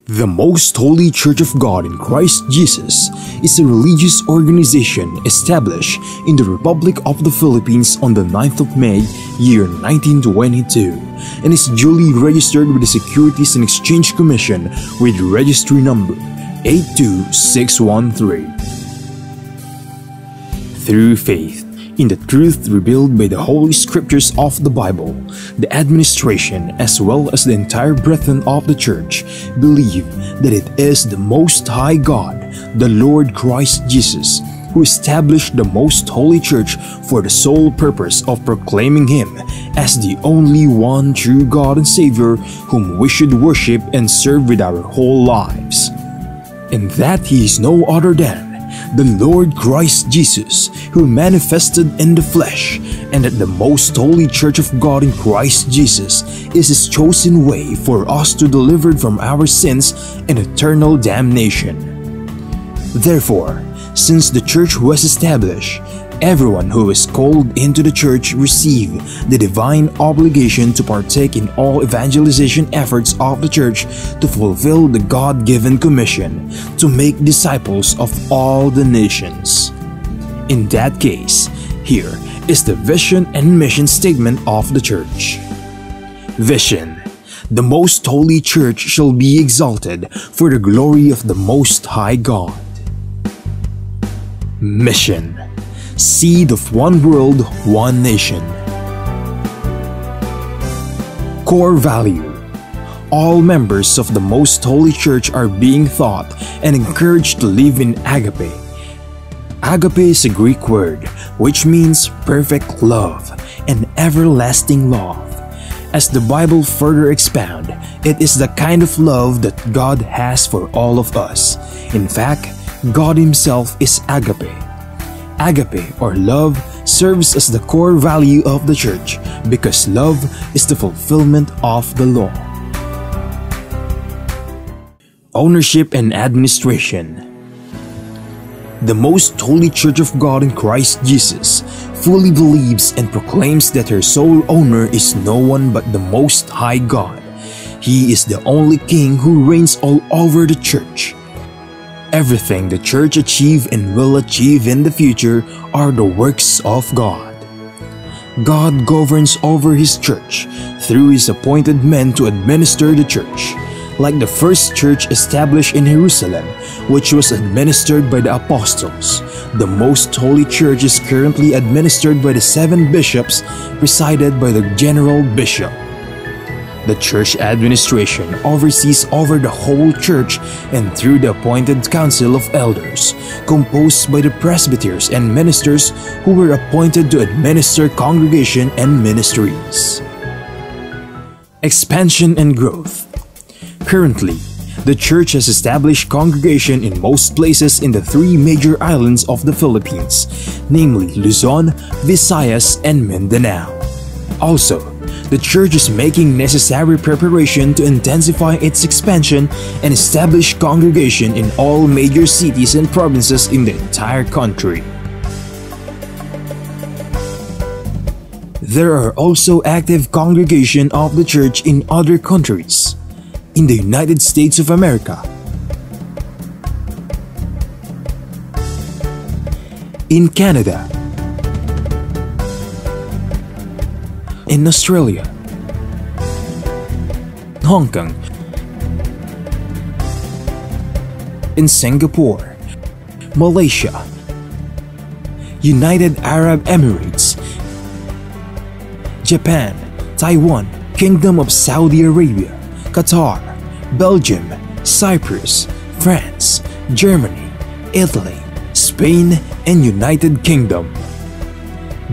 The Most Holy Church of God in Christ Jesus is a religious organization established in the Republic of the Philippines on the 9th of May, year 1922, and is duly registered with the Securities and Exchange Commission with registry number 82613. Through faith in the truth revealed by the Holy Scriptures of the Bible, the administration as well as the entire brethren of the Church believe that it is the Most High God, the Lord Christ Jesus, who established the Most Holy Church for the sole purpose of proclaiming Him as the only one true God and Savior whom we should worship and serve with our whole lives, and that He is no other than the Lord Christ Jesus, who manifested in the flesh, and that the Most Holy Church of God in Christ Jesus is His chosen way for us to deliver from our sins and eternal damnation. Therefore, since the Church was established, everyone who is called into the Church receive the divine obligation to partake in all evangelization efforts of the Church to fulfill the God-given commission to make disciples of all the nations. In that case, here is the vision and mission statement of the Church. Vision: the Most Holy Church shall be exalted for the glory of the Most High God. Mission: seed of one world, one nation. Core value: all members of the Most Holy Church are being taught and encouraged to live in agape. Agape is a Greek word which means perfect love and everlasting love. As the Bible further expounds, it is the kind of love that God has for all of us. In fact, God Himself is agape. Agape, or love, serves as the core value of the Church because love is the fulfillment of the law. Ownership and administration: the Most Holy Church of God in Christ Jesus fully believes and proclaims that her sole owner is no one but the Most High God. He is the only King who reigns all over the Church. Everything the Church achieve and will achieve in the future are the works of God. God governs over His Church through His appointed men to administer the Church. Like the first church established in Jerusalem, which was administered by the apostles, the Most Holy Church is currently administered by the 7 bishops, presided by the general bishop. The church administration oversees over the whole church and through the appointed council of elders, composed by the presbyters and ministers who were appointed to administer congregation and ministries. Expansion and growth: currently, the church has established congregation in most places in the 3 major islands of the Philippines, namely Luzon, Visayas, and Mindanao. Also, the church is making necessary preparation to intensify its expansion and establish congregation in all major cities and provinces in the entire country. There are also active congregation of the church in other countries. In the United States of America, in Canada, in Australia, Hong Kong, in Singapore, Malaysia, United Arab Emirates, Japan, Taiwan, Kingdom of Saudi Arabia, Qatar, Belgium, Cyprus, France, Germany, Italy, Spain, and United Kingdom.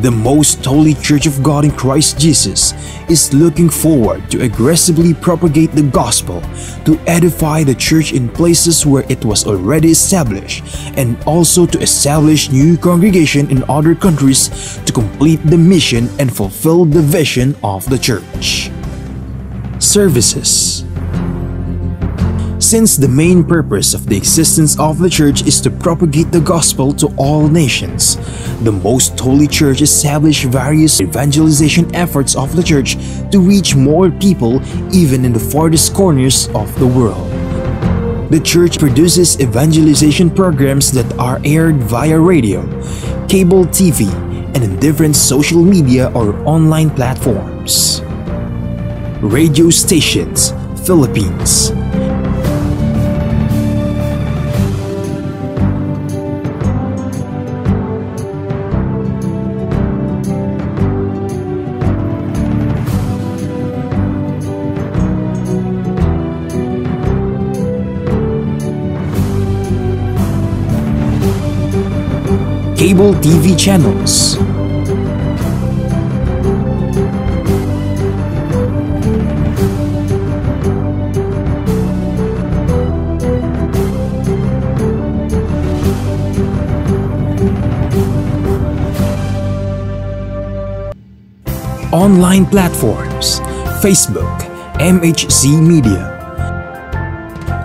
The Most Holy Church of God in Christ Jesus is looking forward to aggressively propagate the gospel, to edify the church in places where it was already established, and also to establish new congregation in other countries to complete the mission and fulfill the vision of the church. Services: since the main purpose of the existence of the Church is to propagate the gospel to all nations, the Most Holy Church established various evangelization efforts of the Church to reach more people even in the farthest corners of the world. The church produces evangelization programs that are aired via radio, cable TV, and in different social media or online platforms. Radio stations, Philippines. Cable TV channels. Online platforms, Facebook, MHC Media.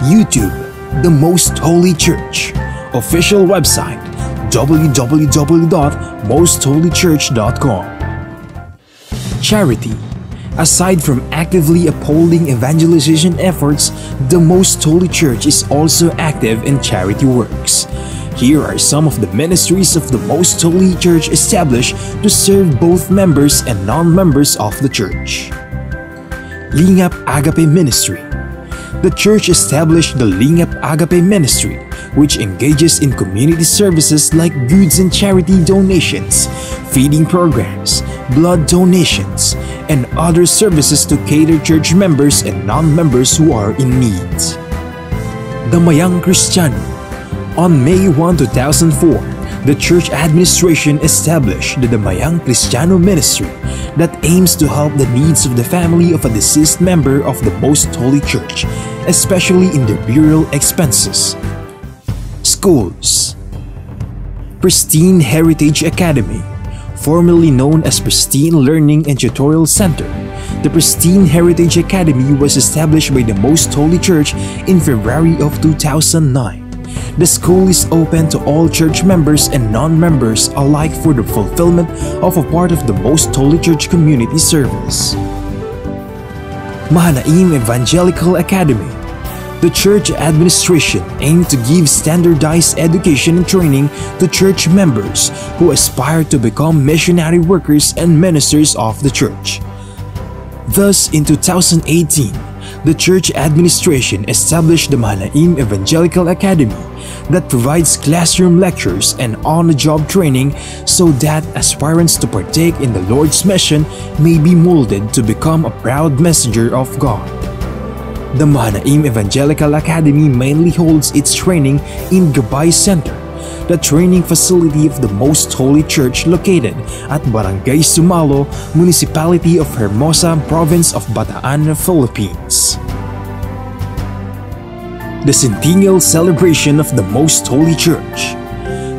YouTube, The Most Holy Church. Official website, www.mostholychurch.com. Charity. Aside from actively upholding evangelization efforts, the Most Holy Church is also active in charity works. Here are some of the ministries of the Most Holy Church established to serve both members and non-members of the church. Lingap Agape Ministry. The church established the Lingap Agape Ministry, which engages in community services like goods and charity donations, feeding programs, blood donations, and other services to cater church members and non-members who are in need. Damayang Kristiyano. On May 1, 2004, the church administration established the Damayang Kristiyano Ministry that aims to help the needs of the family of a deceased member of the Most Holy Church, especially in their burial expenses. Schools. Pristine Heritage Academy, formerly known as Pristine Learning and Tutorial Center. The Pristine Heritage Academy was established by the Most Holy Church in February of 2009. The school is open to all church members and non-members alike for the fulfillment of a part of the Most Holy Church community service. Mahanaim Evangelical Academy. The church administration aimed to give standardized education and training to church members who aspire to become missionary workers and ministers of the church. Thus, in 2018, the church administration established the Mahanaim Evangelical Academy that provides classroom lectures and on-the-job training so that aspirants to partake in the Lord's mission may be molded to become a proud messenger of God. The Mahanaim Evangelical Academy mainly holds its training in Gabay Center, the training facility of the Most Holy Church located at Barangay Sumalo, Municipality of Hermosa, Province of Bataan, Philippines. The Centennial Celebration of the Most Holy Church.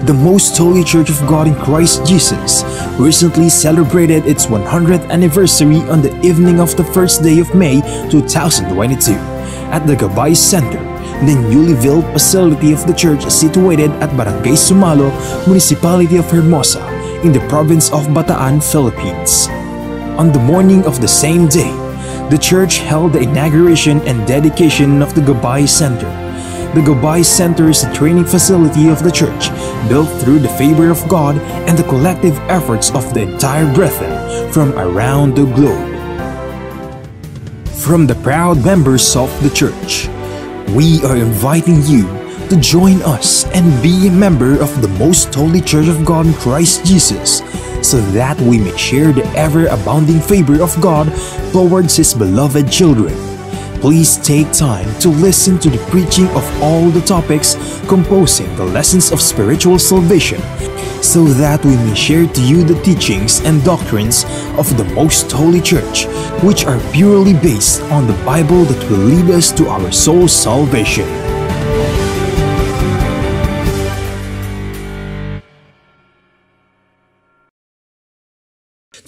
The Most Holy Church of God in Christ Jesus recently celebrated its 100th anniversary on the evening of the first day of May 2022 at the Gabay Center, the newly built facility of the church situated at Barangay Sumalo, Municipality of Hermosa, in the province of Bataan, Philippines. On the morning of the same day, the church held the inauguration and dedication of the Gabay Center. The Gabay Center is a training facility of the church built through the favor of God and the collective efforts of the entire brethren from around the globe. From the proud members of the church, we are inviting you to join us and be a member of the Most Holy Church of God in Christ Jesus, so that we may share the ever-abounding favor of God towards His beloved children. Please take time to listen to the preaching of all the topics composing the lessons of spiritual salvation, so that we may share to you the teachings and doctrines of the Most Holy Church, which are purely based on the Bible that will lead us to our soul's salvation.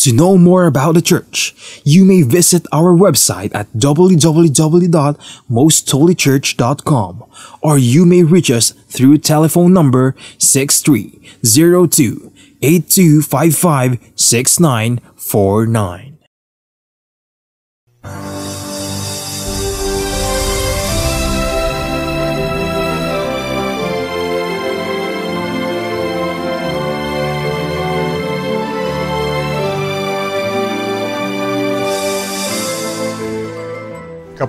To know more about the church, you may visit our website at www.mostholychurch.com, or you may reach us through telephone number 6302-8255-6949.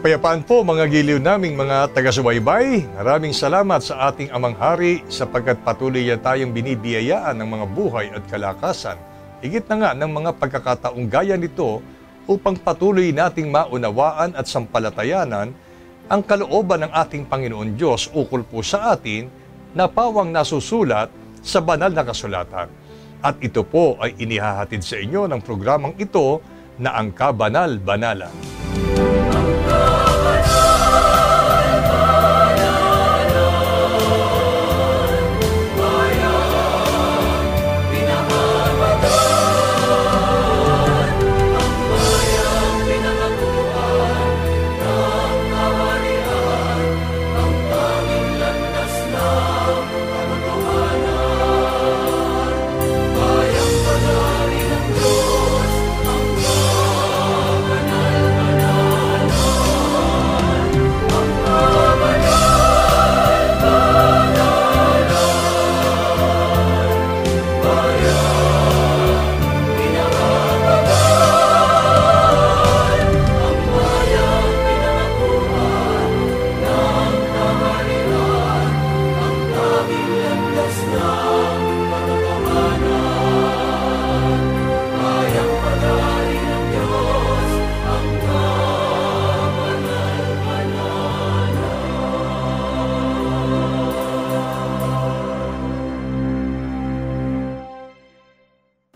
Kapayapaan po mga giliw naming mga taga-subaybay. Maraming salamat sa ating Amang Hari sapagkat patuloy yan tayong binibiyayaan ng mga buhay at kalakasan. Higit na nga ng mga pagkakataong gaya nito upang patuloy nating maunawaan at sampalatayanan ang kalooban ng ating Panginoon Diyos ukol po sa atin na pawang nasusulat sa banal na kasulatan. At ito po ay inihahatid sa inyo ng programang ito na ang Kabanal-Banalan.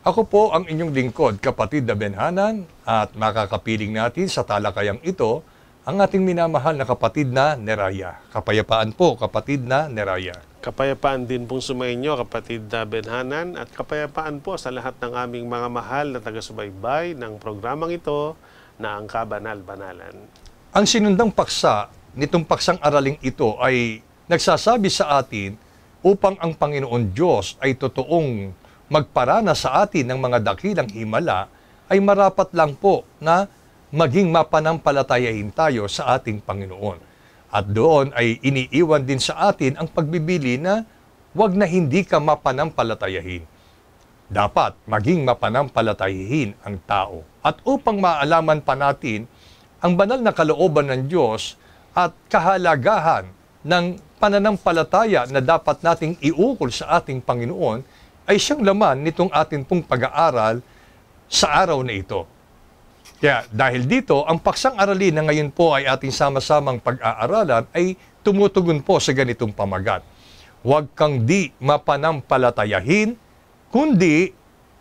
Ako po ang inyong lingkod, kapatid na Benhanan, at makakapiling natin sa talakayang ito ang ating minamahal na kapatid na Neraya. Kapayapaan po, kapatid na Neraya. Kapayapaan din pong sumainyo, kapatid na Benhanan, at kapayapaan po sa lahat ng aming mga mahal na taga-subaybay ng programang ito na ang Kabanal-Banalan. Ang sinundang paksa nitong paksang araling ito ay nagsasabi sa atin upang ang Panginoon Diyos ay totoong magparana sa atin ng mga dakilang himala, ay marapat lang po na maging mapanampalatayahin tayo sa ating Panginoon. At doon ay iniiwan din sa atin ang pagbibili na wag na hindi ka mapanampalatayahin. Dapat maging mapanampalatayahin ang tao. At upang maalaman pa natin ang banal na kalooban ng Diyos at kahalagahan ng pananampalataya na dapat nating iukol sa ating Panginoon, ay siyang laman nitong atin pong pag-aaral sa araw na ito. Kaya dahil dito, ang paksang aralin na ngayon po ay ating sama-samang pag-aaralan ay tumutugon po sa ganitong pamagat. Huwag kang di mapanampalatayahin, kundi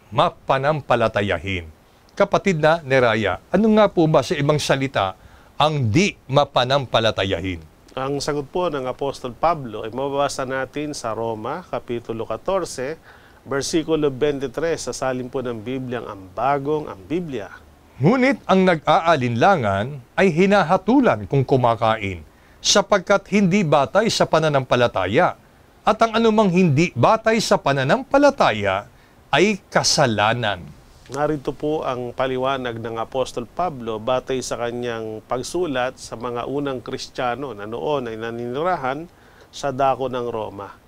mapanampalatayahin. Kapatid na Neraya, ano nga po ba sa ibang salita ang di mapanampalatayahin? Ang sagot po ng Apostol Pablo ay mababasa natin sa Roma, Kapitulo 14, versikulo 23, sa salin po ng Bibliang ang bagong ang Biblia. Ngunit ang nag-aalinlangan ay hinahatulan kung kumakain, sapagkat hindi batay sa pananampalataya, at ang anumang hindi batay sa pananampalataya ay kasalanan. Narito po ang paliwanag ng Apostol Pablo batay sa kanyang pagsulat sa mga unang Kristiyano na noon ay naninirahan sa dako ng Roma.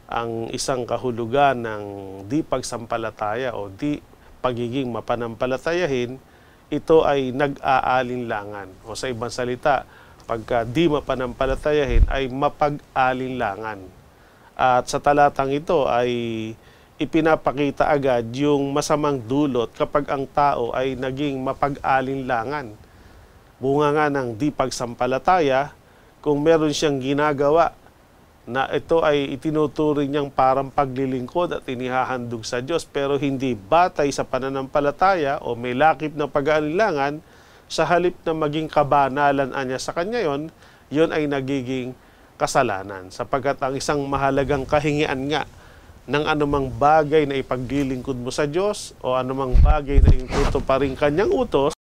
Ang isang kahulugan ng di pagsampalataya o di pagiging mapanampalatayahin, ito ay nag-aalinlangan. O sa ibang salita, pagka di mapanampalatayahin ay mapag-alinlangan. At sa talatang ito ay ipinapakita agad yung masamang dulot kapag ang tao ay naging mapag-alinlangan. Bunga nga ng di pagsampalataya, kung meron siyang ginagawa na ito ay itinuturing niyang parang paglilingkod at inihahandog sa Diyos, pero hindi batay sa pananampalataya o may lakip ng pag-aalinlangan, sa halip na maging kabanalan niya sa kanya yon ay nagiging kasalanan. Sapagkat ang isang mahalagang kahingian nga ng anumang bagay na ipaglilingkod mo sa Diyos o anumang bagay na itutuparing kanyang utos,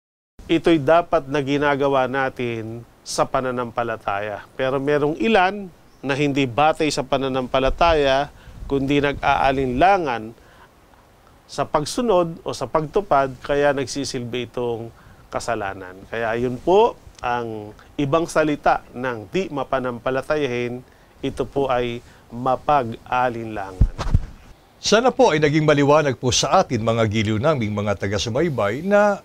ito'y dapat na ginagawa natin sa pananampalataya. Pero merong ilan na hindi batay sa pananampalataya, kundi nag-aalinlangan sa pagsunod o sa pagtupad, kaya nagsisilbi itong kasalanan. Kaya yun po ang ibang salita ng di mapanampalatayahin, ito po ay mapag-alinlangan. Sana po ay naging maliwanag po sa atin mga giliw naming mga taga-subaybay na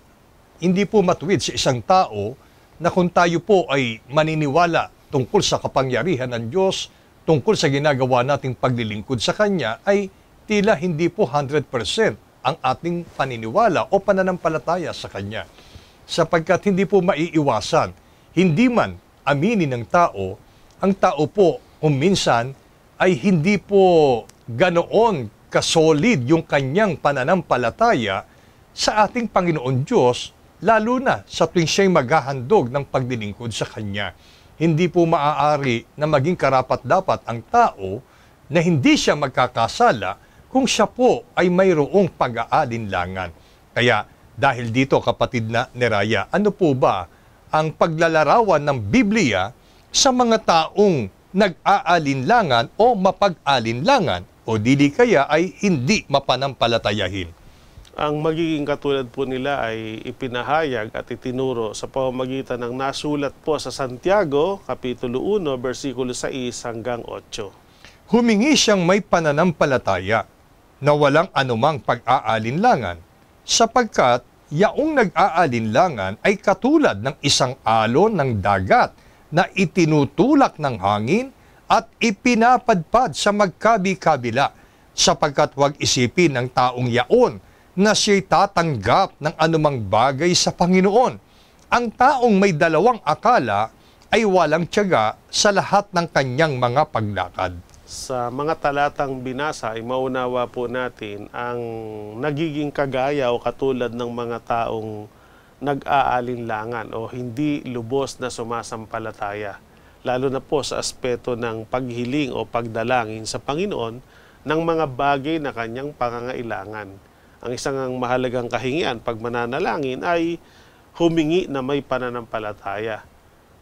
hindi po matuwid sa isang tao na kung tayo po ay maniniwala tungkol sa kapangyarihan ng Diyos, tungkol sa ginagawa nating paglilingkod sa Kanya, ay tila hindi po 100% ang ating paniniwala o pananampalataya sa Kanya. Sapagkat hindi po maiiwasan, hindi man aminin ng tao, ang tao po kung minsan ay hindi po ganoon kasolid yung kanyang pananampalataya sa ating Panginoon Diyos, lalo na sa tuwing siya'y maghahandog ng paglilingkod sa Kanya. Hindi po maaari na maging karapat-dapat ang tao na hindi siya magkakasala kung siya po ay mayroong pag-aalinlangan. Kaya dahil dito, kapatid na Neraya, ano po ba ang paglalarawan ng Biblia sa mga taong nag-aalinlangan o mapag-alinlangan o dili kaya ay hindi mapanampalatayahin? Ang magiging katulad po nila ay ipinahayag at itinuro sa pamamagitan ng nasulat po sa Santiago, Kapitulo 1, versikulo 6 hanggang 8. Humingi siyang may pananampalataya na walang anumang pag-aalinlangan, sapagkat yaong nag-aalinlangan ay katulad ng isang alon ng dagat na itinutulak ng hangin at ipinapadpad sa magkabi-kabila, sapagkat huwag isipin ng taong yaon na siya'y tatanggap ng anumang bagay sa Panginoon. Ang taong may dalawang akala ay walang tiyaga sa lahat ng kanyang mga paglakad. Sa mga talatang binasa ay maunawa po natin ang nagiging kagaya o katulad ng mga taong nag-aalinlangan o hindi lubos na sumasampalataya, lalo na po sa aspeto ng paghiling o pagdalangin sa Panginoon ng mga bagay na kanyang pangangailangan. Ang isang mahalagang kahingian pag mananalangin ay humingi na may pananampalataya.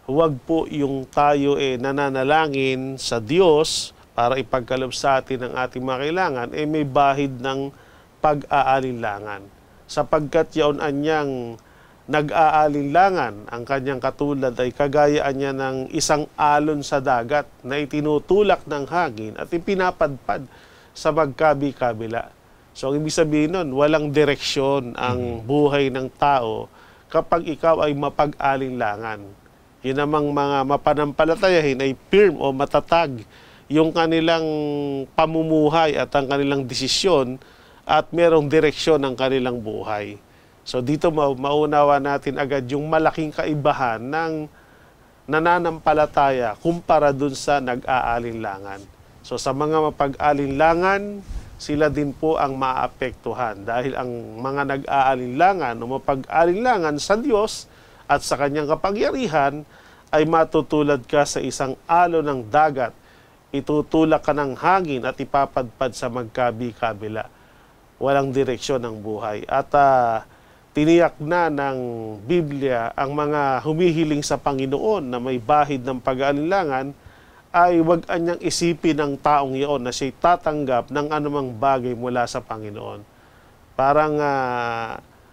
Huwag po yung tayo nananalangin sa Diyos para ipagkaloob sa atin ang ating mga kailangan, may bahid ng pag-aalinlangan. Sapagkat yaon anyang nag-aalinlangan, ang kanyang katulad ay kagayaan niya ng isang alon sa dagat na itinutulak ng hangin at ipinapadpad sa magkabi-kabila. So, ang ibig sabihin nun, walang direksyon ang buhay ng tao kapag ikaw ay mapag-alinlangan. Yun namang mga mapanampalatayahin ay firm o matatag yung kanilang pamumuhay at ang kanilang desisyon at merong direksyon ng kanilang buhay. So, dito maunawa natin agad yung malaking kaibahan ng nananampalataya kumpara dun sa nag-aalinlangan. So, sa mga mapag-alinlangan, sila din po ang maapektuhan dahil ang mga nag-aalinlangan o mapag-alinlangan sa Diyos at sa kanyang kapangyarihan ay matutulad ka sa isang alon ng dagat, itutulak ka ng hangin at ipapadpad sa magkabi-kabila. Walang direksyon ng buhay. At tiniyak na ng Biblia ang mga humihiling sa Panginoon na may bahid ng pag-aalinlangan ay huwag anyang isipin ng taong iyon na siya'y tatanggap ng anumang bagay mula sa Panginoon. Parang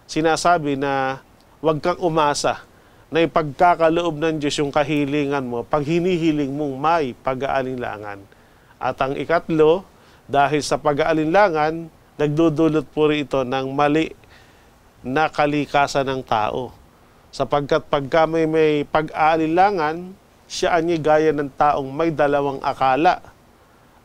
sinasabi na huwag kang umasa na ipagkakaloob ng Diyos yung kahilingan mo pag hinihiling mong may pag-aalinlangan. At ang ikatlo, dahil sa pag-aalinlangan, nagdudulot po rin ito ng mali na kalikasan ng tao. Sapagkat pagka may pag-aalinlangan, siya ay gaya ng taong may dalawang akala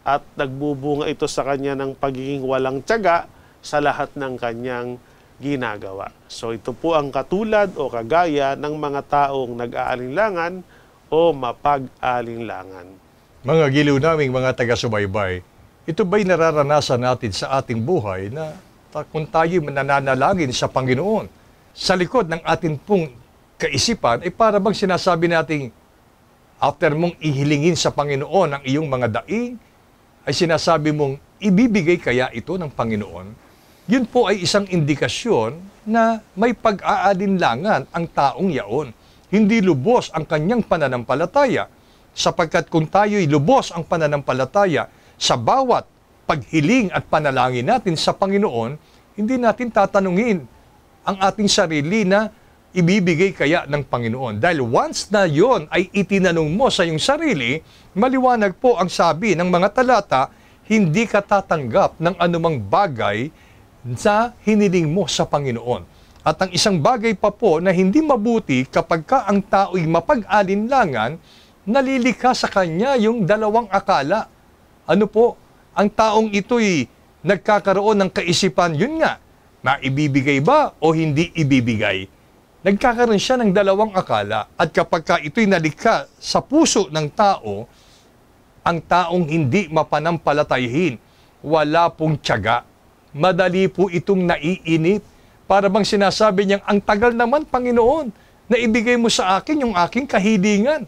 at nagbubunga ito sa kanya ng pagiging walang tiyaga sa lahat ng kanyang ginagawa. So ito po ang katulad o kagaya ng mga taong nag-aalinlangan o mapag-alinlangan. Mga giliw naming mga taga-subaybay, ito ba'y nararanasan natin sa ating buhay na kung tayo nananalangin sa Panginoon, sa likod ng ating pong kaisipan ay para bang sinasabi nating after mong ihilingin sa Panginoon ang iyong mga daing, ay sinasabi mong ibibigay kaya ito ng Panginoon? Yun po ay isang indikasyon na may pag-aalinlangan ang taong yaon. Hindi lubos ang kanyang pananampalataya, sapagkat kung tayo'y lubos ang pananampalataya sa bawat paghiling at panalangin natin sa Panginoon, hindi natin tatanungin ang ating sarili na ibibigay kaya ng Panginoon. Dahil once na yon ay itinanong mo sa iyong sarili, maliwanag po ang sabi ng mga talata, hindi ka tatanggap ng anumang bagay sa hiniling mo sa Panginoon. At ang isang bagay pa po na hindi mabuti kapag ka ang tao'y mapag-alinlangan, nalilikha sa kanya yung dalawang akala. Ano po? Ang taong ito'y nagkakaroon ng kaisipan, yun nga, maibibigay ba o hindi ibibigay? Nagkakaroon siya ng dalawang akala. At kapag ka ito'y nalikha sa puso ng tao, ang taong hindi mapanampalatayahin, wala pong tiyaga. Madali po itong naiinip. Para bang sinasabi niyang, ang tagal naman, Panginoon, na ibigay mo sa akin yung aking kahilingan.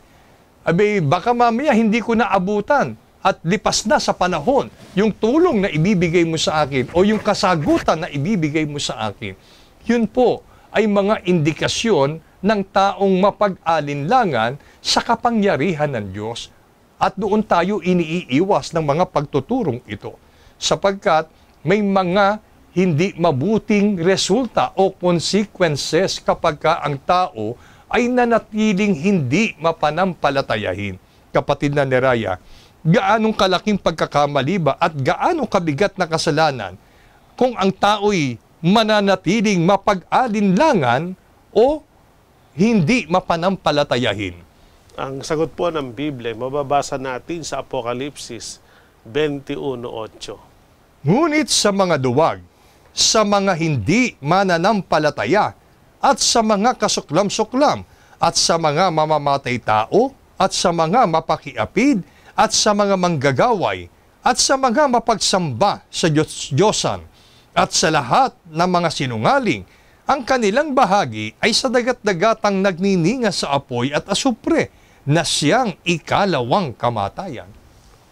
Abe, baka mamaya hindi ko naabutan at lipas na sa panahon yung tulong na ibibigay mo sa akin o yung kasagutan na ibibigay mo sa akin. Yun po ay mga indikasyon ng taong mapag-alinlangan sa kapangyarihan ng Diyos. At doon tayo iniiwas ng mga pagtuturong ito. Sapagkat may mga hindi mabuting resulta o consequences kapag ka ang tao ay nanatiling hindi mapanampalatayahin. Kapatid na Neraya, gaanong kalaking pagkakamali ba at gaanong kabigat na kasalanan kung ang tao'y mananatiling mapag-alinlangan o hindi mapanampalatayahin? Ang sagot po ng Biblia, mababasa natin sa Apokalipsis 21:8. Ngunit sa mga duwag, sa mga hindi mananampalataya, at sa mga kasuklam-suklam, at sa mga mamamatay tao, at sa mga mapakiapid, at sa mga manggagaway, at sa mga mapagsamba sa Diyosan, at sa lahat ng mga sinungaling, ang kanilang bahagi ay sa dagat-dagatang nagnininga sa apoy at asupre, na siyang ikalawang kamatayan.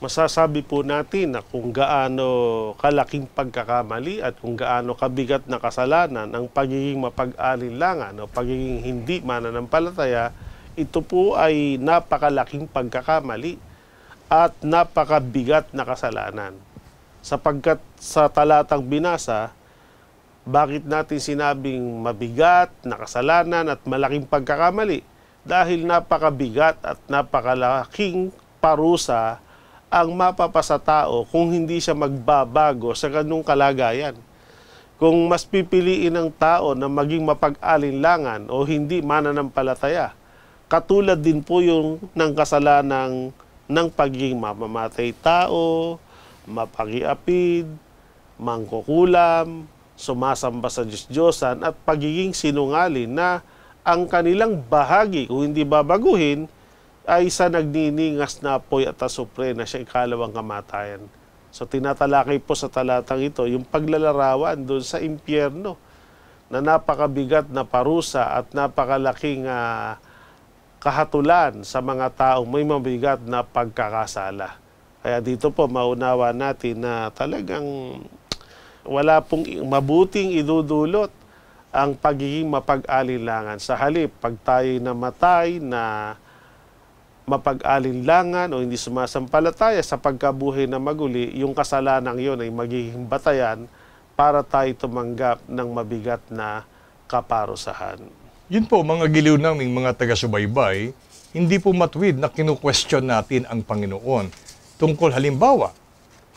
Masasabi po natin na kung gaano kalaking pagkakamali at kung gaano kabigat na kasalanan ang pagiging mapag-alinlangan o pagiging hindi mananampalataya, ito po ay napakalaking pagkakamali at napakabigat na kasalanan. Sapagkat sa talatang binasa, bakit natin sinabing mabigat na kasalanan at malaking pagkakamali? Dahil napakabigat at napakalaking parusa ang mapapasa tao kung hindi siya magbabago sa ganung kalagayan. Kung mas pipiliin ng tao na maging mapag-alinlangan o hindi mananampalataya, katulad din po yung ng kasalanan ng pagiging mamamatay tao, mapakiapid, mangkukulam, sumasamba sa Diyos-Diyosan at pagiging sinungaling na ang kanilang bahagi kung hindi babaguhin ay sa nagniningas na apoy at asupre na siya ikalawang kamatayan. So tinatalakay po sa talatang ito yung paglalarawan doon sa impyerno na napakabigat na parusa at napakalaking kahatulan sa mga taong may mabigat na pagkakasala. Kaya dito po maunawa natin na talagang wala pong mabuting idudulot ang pagiging mapag-alinlangan. Sa halip, pag tayo'y namatay na mapag-alinlangan o hindi sumasampalataya sa pagkabuhay na maguli, yung kasalanan yon ay magiging batayan para tayo tumanggap ng mabigat na kaparusahan. Yun po, mga giliw naming mga taga-subaybay, hindi po matuwid na kinu-question natin ang Panginoon. Tungkol halimbawa,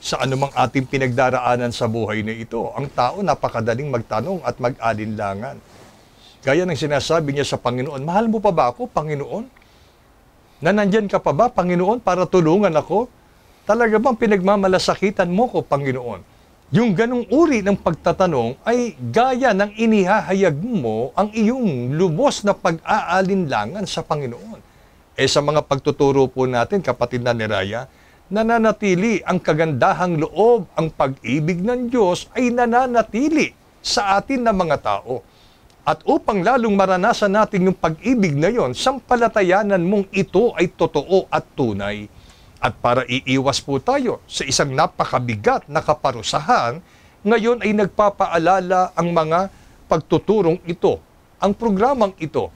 sa anumang ating pinagdaraanan sa buhay na ito, ang tao napakadaling magtanong at mag-alinlangan. Gaya ng sinasabi niya sa Panginoon, mahal mo pa ba ako, Panginoon? Na nandyan ka pa ba, Panginoon, para tulungan ako? Talaga bang pinagmamalasakitan mo ko, Panginoon? Yung ganong uri ng pagtatanong ay gaya ng inihahayag mo ang iyong lubos na pag-aalinlangan sa Panginoon. Sa mga pagtuturo po natin, kapatid na Neraya, nananatili ang kagandahang loob, ang pag-ibig ng Diyos ay nananatili sa atin na mga tao. At upang lalong maranasan natin yung pag-ibig na yon, sampalatayanan mong ito ay totoo at tunay. At para iiwas po tayo sa isang napakabigat na kaparusahan, ngayon ay nagpapaalala ang mga pagtuturong ito, ang programang ito,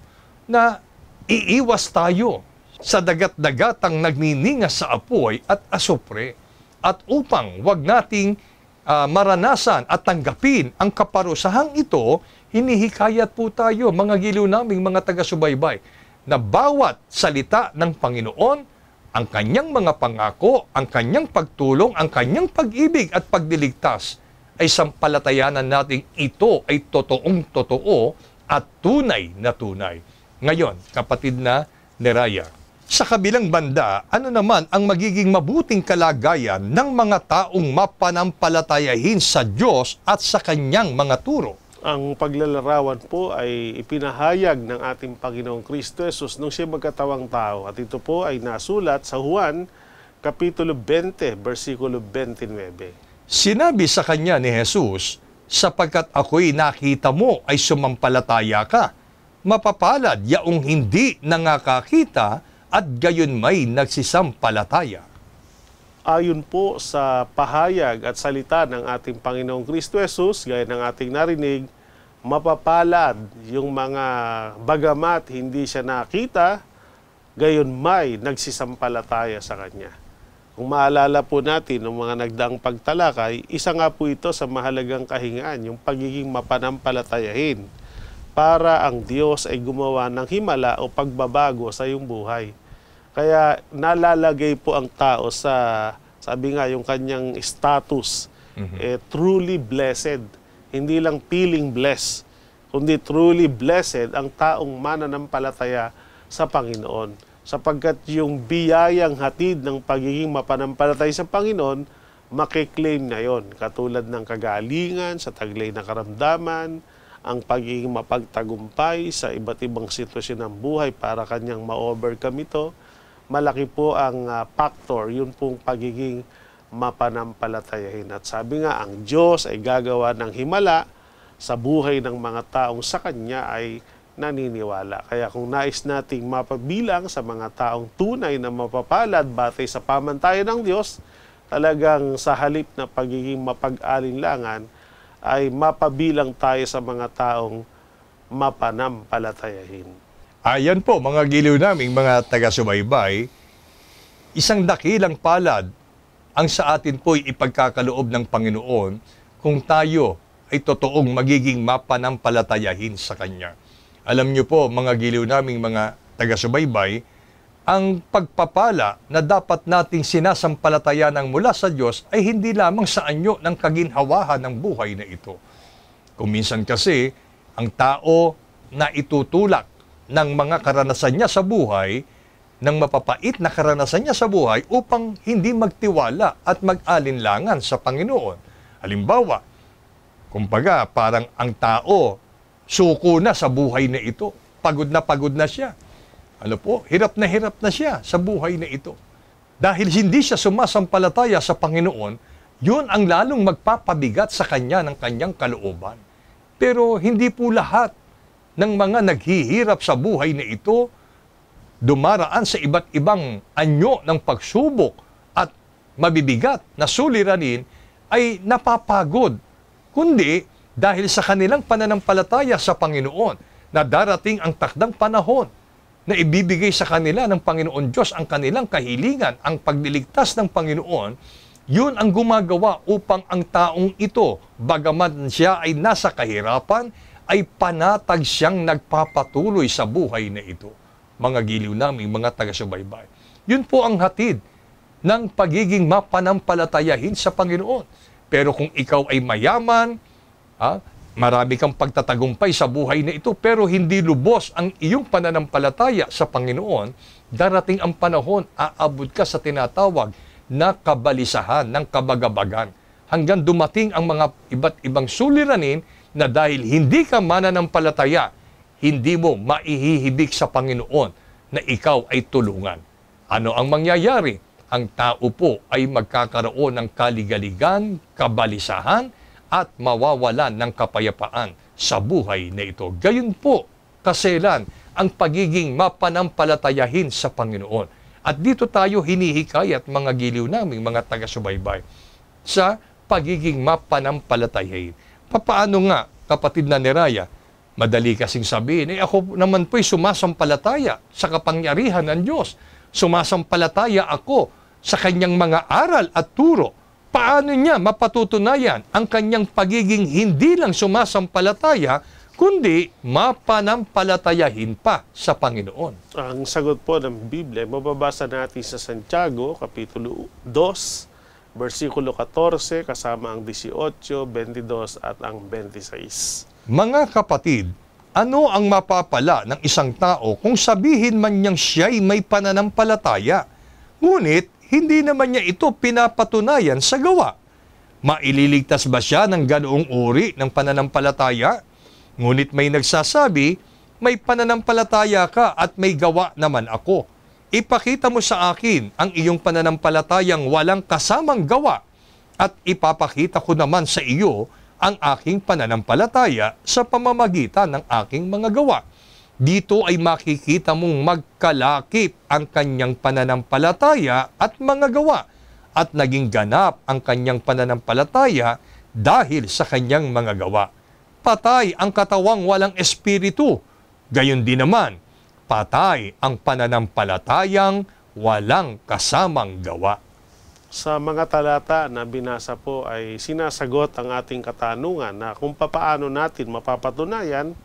na iiwas tayo sa dagat-dagatang nagniningas sa apoy at asupre. At upang wag nating maranasan at tanggapin ang kaparusahang ito, hinihikayat po tayo, mga giliw naming mga taga-subaybay, na bawat salita ng Panginoon, ang kanyang mga pangako, ang kanyang pagtulong, ang kanyang pag-ibig at pagdiligtas, ay sampalatayanan nating ito ay totoong totoo at tunay na tunay. Ngayon, kapatid na Neraya, sa kabilang banda, ano naman ang magiging mabuting kalagayan ng mga taong mapanampalatayahin sa Diyos at sa kanyang mga turo? Ang paglalarawan po ay ipinahayag ng ating Panginoong Kristo Jesus nung siya magkatawang tao. At ito po ay nasulat sa Juan, Kapitulo 20, versikulo 29. Sinabi sa kanya ni Jesus, sapagkat ako'y nakita mo ay sumampalataya ka. Mapapalad yaong hindi nangakakita at gayon may nagsisampalataya. Ayon po sa pahayag at salita ng ating Panginoong Kristo Jesus, gaya ng ating narinig, mapapalad yung mga bagamat hindi siya nakita, gayon may nagsisampalataya sa Kanya. Kung maalala po natin ng mga nagdaang pagtalakay, isa nga po ito sa mahalagang kahingaan, yung pagiging mapanampalatayahin para ang Diyos ay gumawa ng himala o pagbabago sa iyong buhay. Kaya nalalagay po ang tao sa, sabi nga, yung kanyang status, truly blessed. Hindi lang feeling blessed, kundi truly blessed ang taong mananampalataya sa Panginoon. Sapagkat yung biyayang hatid ng pagiging mapanampalatay sa Panginoon, makiklaim na yon. Katulad ng kagalingan sa taglay na karamdaman, ang pagiging mapagtagumpay sa iba't ibang sitwasyon ng buhay para kanyang ma-overcome ito, malaki po ang factor, yun pong pagiging mapanampalatayahin. At sabi nga, ang Diyos ay gagawa ng himala sa buhay ng mga taong sa Kanya ay naniniwala. Kaya kung nais nating mapabilang sa mga taong tunay na mapapalad batay sa pamantayan ng Diyos, talagang sa halip na pagiging mapag-alinlangan, ay mapabilang tayo sa mga taong mapanampalatayahin. Ayan po, mga giliw naming mga taga-subaybay, isang dakilang palad ang sa atin po'y ipagkakaloob ng Panginoon kung tayo ay totoong magiging mapanampalatayahin sa Kanya. Alam niyo po, mga giliw naming mga taga-subaybay, ang pagpapala na dapat nating sinasampalataya ng mula sa Diyos ay hindi lamang sa anyo ng kaginhawahan ng buhay na ito. Kung minsan kasi, ang tao na itutulak ng mga karanasan niya sa buhay, ng mapapait na karanasan niya sa buhay upang hindi magtiwala at mag-alinlangan sa Panginoon. Halimbawa, kumbaga parang ang tao, suko na sa buhay na ito. Pagod na siya. Hirap na siya sa buhay na ito. Dahil hindi siya sumasampalataya sa Panginoon, yun ang lalong magpapabigat sa kanya ng kanyang kalooban. Pero hindi po lahat ng mga naghihirap sa buhay na ito dumaraan sa iba't ibang anyo ng pagsubok at mabibigat na suliranin ay napapagod. Kundi dahil sa kanilang pananampalataya sa Panginoon na darating ang takdang panahon na ibibigay sa kanila ng Panginoon Diyos ang kanilang kahilingan, ang pagliligtas ng Panginoon, yun ang gumagawa upang ang taong ito, bagaman siya ay nasa kahirapan, ay panatag siyang nagpapatuloy sa buhay na ito. Mga giliw naming mga taga-subaybay. Yun po ang hatid ng pagiging mapanampalatayahin sa Panginoon. Pero kung ikaw ay mayaman, marami kang pagtatagumpay sa buhay na ito, pero hindi lubos ang iyong pananampalataya sa Panginoon, darating ang panahon, aabot ka sa tinatawag na kabalisahan ng kabagabagan. Hanggang dumating ang mga iba't ibang suliranin na dahil hindi ka mananampalataya, hindi mo maihihibik sa Panginoon na ikaw ay tulungan. Ano ang mangyayari? Ang tao po ay magkakaroon ng kaligaligan, kabalisahan, at mawawalan ng kapayapaan sa buhay na ito. Gayon po, kaselan, ang pagiging mapanampalatayahin sa Panginoon. At dito tayo hinihikayat, mga giliw naming mga taga-subaybay, sa pagiging mapanampalatayahin. Papaano nga, kapatid na Neraya, madali kasing sabihin, ako naman po'y sumasampalataya sa kapangyarihan ng Diyos. Sumasampalataya ako sa kanyang mga aral at turo. Paano niya mapatutunayan ang kanyang pagiging hindi lang sumasampalataya, kundi mapanampalatayahin pa sa Panginoon? Ang sagot po ng Biblia, mababasa natin sa Santiago, Kapitulo 2, versikulo 14 kasama ang 18, 22 at ang 26. Mga kapatid, ano ang mapapala ng isang tao kung sabihin man niyang siya'y may pananampalataya, ngunit hindi naman niya ito pinapatunayan sa gawa? Maililigtas ba siya ng ganoong uri ng pananampalataya? Ngunit may nagsasabi, may pananampalataya ka at may gawa naman ako. Ipakita mo sa akin ang iyong pananampalatayang walang kasamang gawa at ipapakita ko naman sa iyo ang aking pananampalataya sa pamamagitan ng aking mga gawa. Dito ay makikita mong magkalakip ang kanyang pananampalataya at mga gawa at naging ganap ang kanyang pananampalataya dahil sa kanyang mga gawa. Patay ang katawang walang espiritu. Gayon din naman, patay ang pananampalatayang walang kasamang gawa. Sa mga talata na binasa po ay sinasagot ang ating katanungan na kung papaano natin mapapatunayan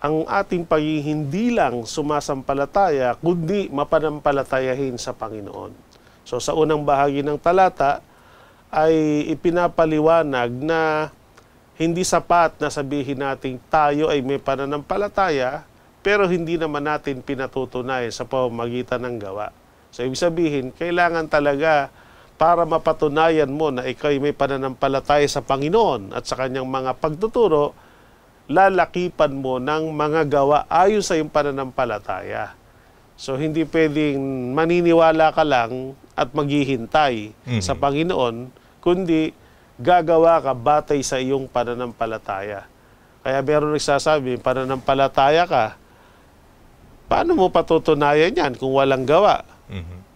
ang ating pagiging hindi lang sumasampalataya kundi mapanampalatayahin sa Panginoon. So sa unang bahagi ng talata ay ipinapaliwanag na hindi sapat na sabihin natin tayo ay may pananampalataya pero hindi naman natin pinatutunayan sa pamamagitan ng gawa. So ibig sabihin, kailangan talaga para mapatunayan mo na ikaw ay may pananampalataya sa Panginoon at sa kanyang mga pagtuturo, lalakipan mo ng mga gawa ayon sa iyong pananampalataya. So hindi pwedeng maniniwala ka lang at maghihintay sa Panginoon, kundi gagawa ka batay sa iyong pananampalataya. Kaya meron nagsasabi, pananampalataya ka, paano mo patutunayan yan kung walang gawa?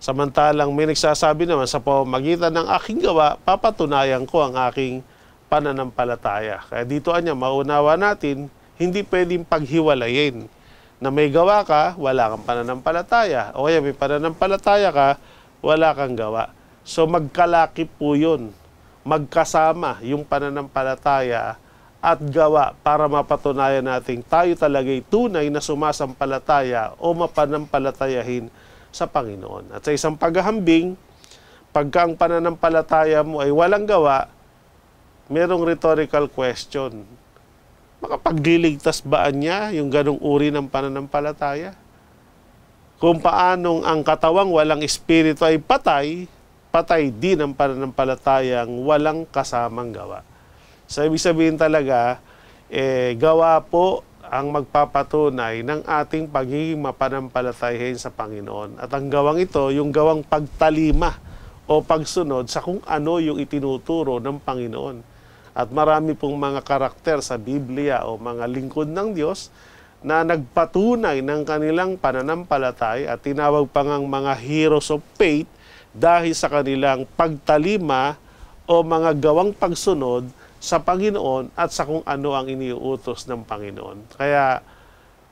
Samantalang may nagsasabi naman sa pamamagitan ng aking gawa, papatunayan ko ang aking pananampalataya. Kaya dito anya, maunawa natin, hindi pwedeng paghiwalayin na may gawa ka, wala kang pananampalataya. O kaya may pananampalataya ka, wala kang gawa. So magkalakip po yun. Magkasama yung pananampalataya at gawa para mapatunayan natin tayo talaga'y tunay na sumasampalataya o mapanampalatayahin sa Panginoon. At sa isang paghahambing, pagka ang pananampalataya mo ay walang gawa, merong rhetorical question. Makapagliligtas ba niya yung ganong uri ng pananampalataya? Kung paanong ang katawang walang espiritu ay patay, patay din ang pananampalatayang walang kasamang gawa. So, ibig sabihin talaga, gawa po ang magpapatunay ng ating pagiging mapanampalatayahin sa Panginoon. At ang gawang ito, yung gawang pagtalima o pagsunod sa kung ano yung itinuturo ng Panginoon. At marami pong mga karakter sa Biblia o mga lingkod ng Diyos na nagpatunay ng kanilang pananampalatay at tinawag pa ngang mga heroes of faith dahil sa kanilang pagtalima o mga gawang pagsunod sa Panginoon at sa kung ano ang iniuutos ng Panginoon. Kaya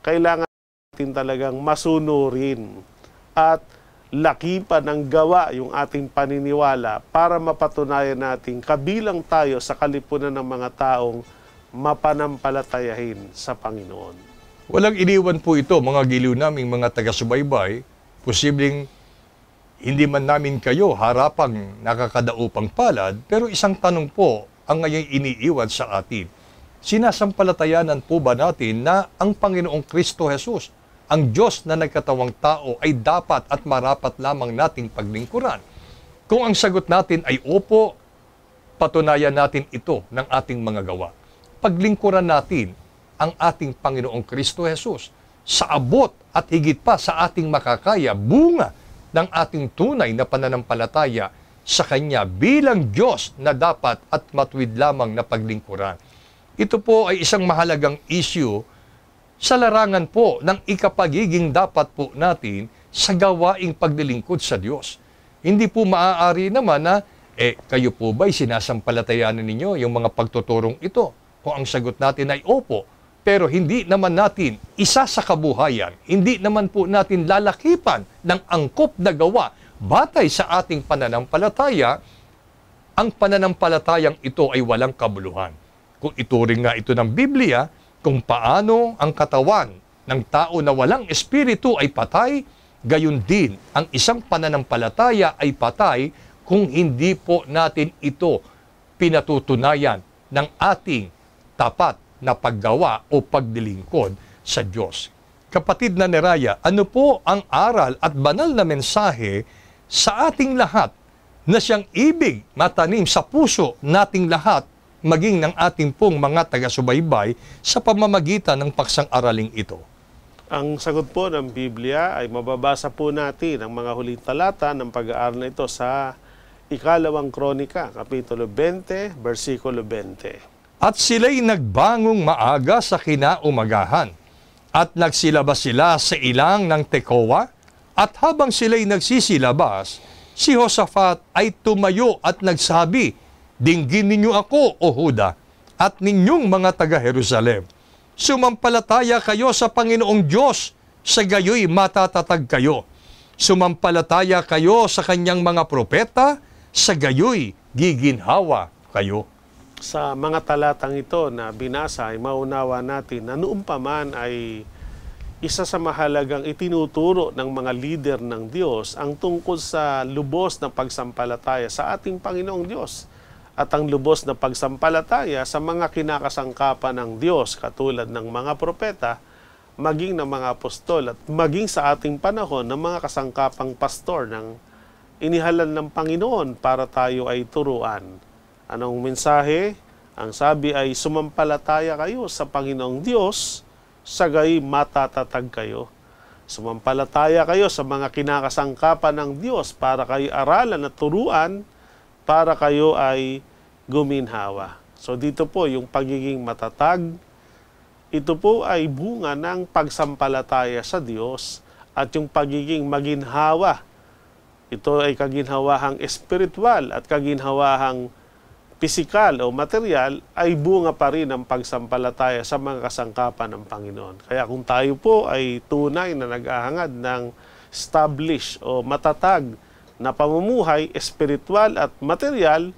kailangan natin talagang masunurin at lakipan ng gawa yung ating paniniwala para mapatunayan natin kabilang tayo sa kalipunan ng mga taong mapanampalatayahin sa Panginoon. Walang iniwan po ito, mga giliw naming mga taga-subaybay. Posibleng hindi man namin kayo harapang nakakadaupang palad, pero isang tanong po ang ngayon iniiwan sa atin. Sinasampalatayanan po ba natin na ang Panginoong Kristo Jesus, ang Diyos na nagkatawang tao, ay dapat at marapat lamang nating paglingkuran? Kung ang sagot natin ay opo, patunayan natin ito ng ating mga gawa. Paglingkuran natin ang ating Panginoong Kristo Jesus sa abot at higit pa sa ating makakaya, bunga ng ating tunay na pananampalataya sa Kanya bilang Diyos na dapat at matuwid lamang na paglingkuran. Ito po ay isang mahalagang issue sa larangan po ng ikapagiging dapat po natin sa gawaing paglilingkod sa Diyos. Hindi po maaari naman na, kayo po ba'y sinasampalatayanan ninyo yung mga pagtuturong ito? Kung ang sagot natin ay opo, pero hindi naman natin isa sa kabuhayan, hindi naman po natin lalakipan ng angkop na gawa batay sa ating pananampalataya, ang pananampalatayang ito ay walang kabuluhan. Kung ituring nga ito ng Biblia, kung paano ang katawan ng tao na walang espiritu ay patay, gayon din ang isang pananampalataya ay patay kung hindi po natin ito pinatutunayan ng ating tapat na paggawa o pagdilingkod sa Diyos. Kapatid na Neraya, ano po ang aral at banal na mensahe sa ating lahat na siyang ibig matanim sa puso nating lahat, maging ng ating pong mga taga-subaybay sa pamamagitan ng paksang araling ito? Ang sagot po ng Biblia ay mababasa po natin ang mga huling talata ng pag-aaral na ito sa Ikalawang Kronika, Kapitulo 20, versikulo 20. At sila'y nagbangong maaga sa kinaumagahan, at nagsilabas sila sa ilang ng Tekoa, at habang sila'y nagsisilabas, si Josaphat ay tumayo at nagsabi, "Dinggin ninyo ako, O Huda, at ninyong mga taga-Jerusalem. Sumampalataya kayo sa Panginoong Diyos, sa gayoy matatatag kayo. Sumampalataya kayo sa kanyang mga propeta, sa gayoy giginhawa kayo." Sa mga talatang ito na binasa ay maunawa natin na noong pa man ay isa sa mahalagang itinuturo ng mga lider ng Diyos ang tungkol sa lubos na pagsampalataya sa ating Panginoong Diyos at ang lubos na pagsampalataya sa mga kinakasangkapan ng Diyos katulad ng mga propeta, maging ng mga apostol at maging sa ating panahon ng mga kasangkapang pastor ng inihalal ng Panginoon para tayo ay turuan. Anong mensahe? Ang sabi ay sumampalataya kayo sa Panginoong Diyos, sa gayoy matatatag kayo. Sumampalataya kayo sa mga kinakasangkapan ng Diyos para kayo aralan at turuan, para kayo ay guminhawa. So dito po yung pagiging matatag, ito po ay bunga ng pagsampalataya sa Diyos at yung pagiging maginhawa. Ito ay kaginhawahang espiritual at kaginhawahang pisikal o material ay bunga pa rin ng pagsampalataya sa mga kasangkapan ng Panginoon. Kaya kung tayo po ay tunay na nag-ahangad ng establish o matatag na pamumuhay, espiritual at material,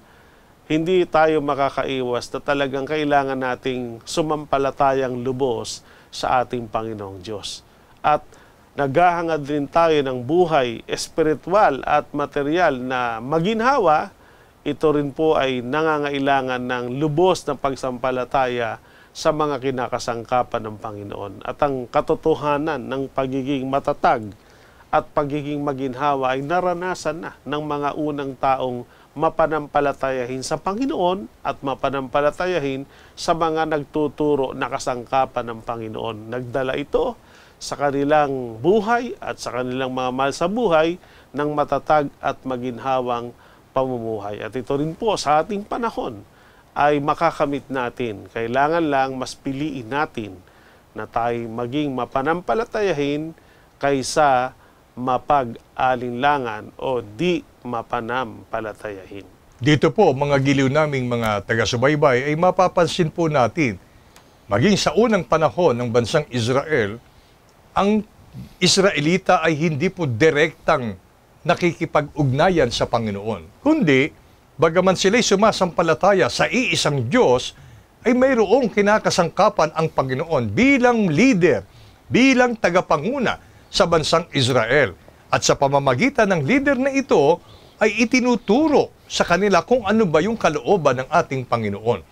hindi tayo makakaiwas na talagang kailangan nating sumampalatayang lubos sa ating Panginoong Diyos. At naghahangad rin tayo ng buhay espiritual at material na maginhawa. Ito rin po ay nangangailangan ng lubos na pagsampalataya sa mga kinakasangkapan ng Panginoon. At ang katotohanan ng pagiging matatag at pagiging maginhawa ay naranasan na ng mga unang taong mapanampalatayahin sa Panginoon at mapanampalatayahin sa mga nagtuturo na kasangkapan ng Panginoon. Nagdala ito sa kanilang buhay at sa kanilang mga mahal sa buhay ng matatag at maginhawang pamumuhay. At ito rin po sa ating panahon ay makakamit natin. Kailangan lang mas piliin natin na tayo maging mapanampalatayahin kaysa mapag-alinlangan o di mapanampalatayahin. Dito po, mga giliw naming mga taga-subaybay, ay mapapansin po natin, maging sa unang panahon ng bansang Israel, ang Israelita ay hindi po direktang nakikipag-ugnayan sa Panginoon. Kundi, bagaman sila'y sumasampalataya sa iisang Diyos, ay mayroong kinakasangkapan ang Panginoon bilang leader, bilang tagapanguna sa bansang Israel. At sa pamamagitan ng leader na ito, ay itinuturo sa kanila kung ano ba yung kalooban ng ating Panginoon.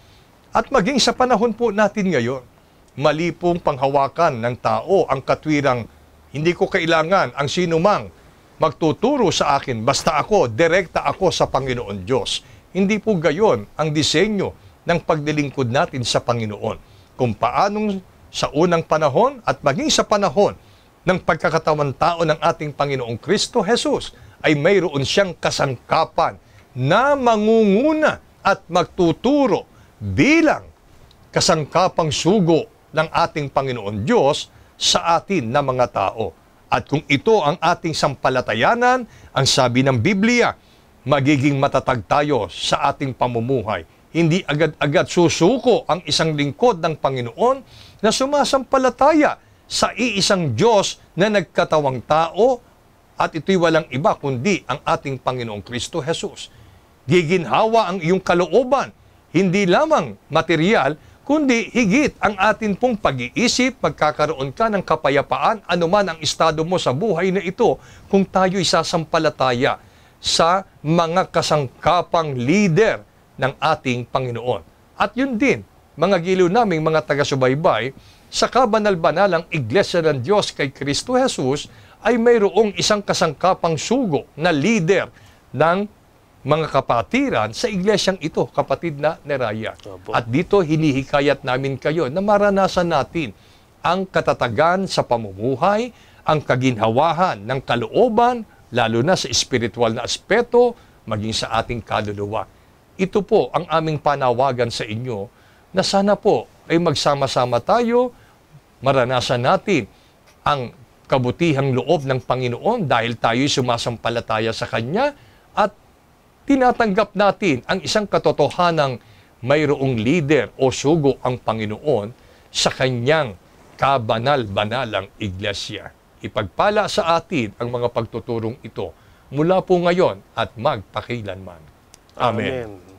At maging sa panahon po natin ngayon, mali pong panghawakan ng tao ang katwirang hindi ko kailangan ang sinumang magtuturo sa akin, basta ako, direkta ako sa Panginoon Diyos. Hindi po gayon ang disenyo ng pagdilingkod natin sa Panginoon. Kung paanong sa unang panahon at maging sa panahon ng pagkakatawan tao ng ating Panginoong Kristo Jesus, ay mayroon siyang kasangkapan na mangunguna at magtuturo bilang kasangkapang sugo ng ating Panginoon Diyos sa atin na mga tao. At kung ito ang ating sampalatayanan, ang sabi ng Biblia, magiging matatag tayo sa ating pamumuhay. Hindi agad-agad susuko ang isang lingkod ng Panginoon na sumasampalataya sa iisang Diyos na nagkatawang tao, at ito'y walang iba kundi ang ating Panginoong Kristo Jesus. Giginhawa ang iyong kalooban, hindi lamang material, kundi higit ang atin pong pag-iisip, magkakaroon ka ng kapayapaan, anuman ang estado mo sa buhay na ito, kung tayo'y sasampalataya sa mga kasangkapang leader ng ating Panginoon. At yun din, mga giliw naming mga taga-subaybay, sa kabanal-banalang Iglesia ng Diyos kay Kristo Jesus ay mayroong isang kasangkapang sugo na leader ng mga kapatiran sa iglesyang ito, kapatid na Neraya. At dito hinihikayat namin kayo na maranasan natin ang katatagan sa pamumuhay, ang kaginhawahan ng kalooban, lalo na sa espiritual na aspeto, maging sa ating kaluluwa. Ito po ang aming panawagan sa inyo na sana po ay magsama-sama tayo, maranasan natin ang kabutihang loob ng Panginoon dahil tayo'y sumasampalataya sa Kanya at tinatanggap natin ang isang katotohanang mayroong leader o sugo ang Panginoon sa Kanyang kabanal-banalang iglesia. Ipagpala sa atin ang mga pagtuturong ito mula po ngayon at magpakilanman. Amen.